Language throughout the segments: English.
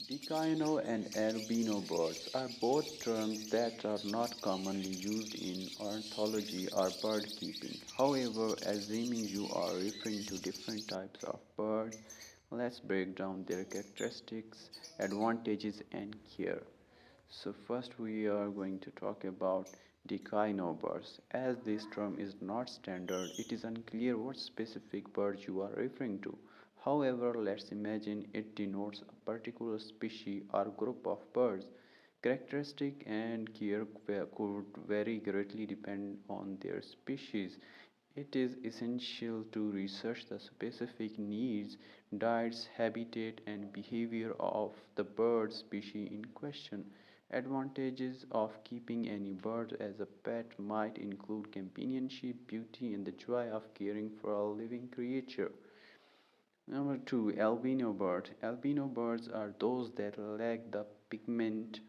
Decino and albino birds are both terms that are not commonly used in ornithology or bird keeping. However, assuming you are referring to different types of birds, let's break down their characteristics, advantages, and care. So first we are going to talk about declinobirds. As this term is not standard, it is unclear what specific birds you are referring to. However, let's imagine it denotes a particular species or group of birds. Characteristic and care could vary greatly depend on their species. It is essential to research the specific needs, diets, habitat, and behavior of the bird species in question. Advantages of keeping any bird as a pet might include companionship, beauty, and the joy of caring for a living creature. Number two, albino bird. Albino birds are those that lack the pigment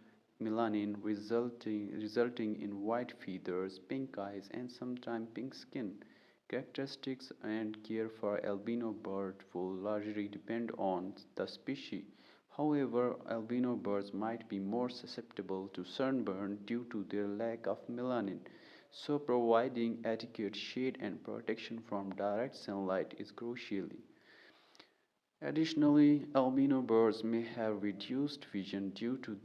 melanin resulting in white feathers, pink eyes, and sometimes pink skin. Characteristics and care for albino bird will largely depend on the species. However, albino birds might be more susceptible to sunburn due to their lack of melanin, so providing adequate shade and protection from direct sunlight is crucial. Additionally, albino birds may have reduced vision due to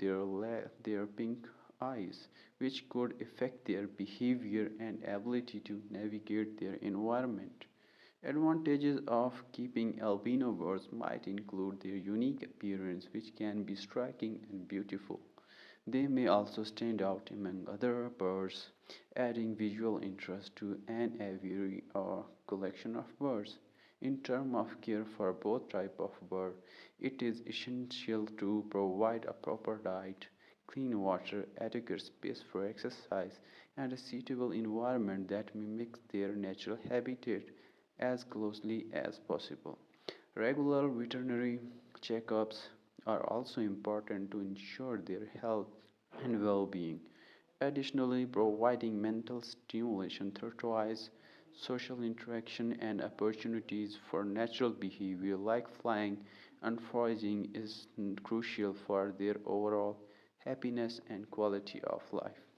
their pink eyes, which could affect their behavior and ability to navigate their environment. Advantages of keeping albino birds might include their unique appearance, which can be striking and beautiful. They may also stand out among other birds, adding visual interest to an aviary or collection of birds. In terms of care for both types of bird, it is essential to provide a proper diet, clean water, adequate space for exercise, and a suitable environment that mimics their natural habitat as closely as possible. Regular veterinary checkups are also important to ensure their health and well being. Additionally, providing mental stimulation through toys, social interaction, and opportunities for natural behavior like flying and foraging is crucial for their overall happiness and quality of life.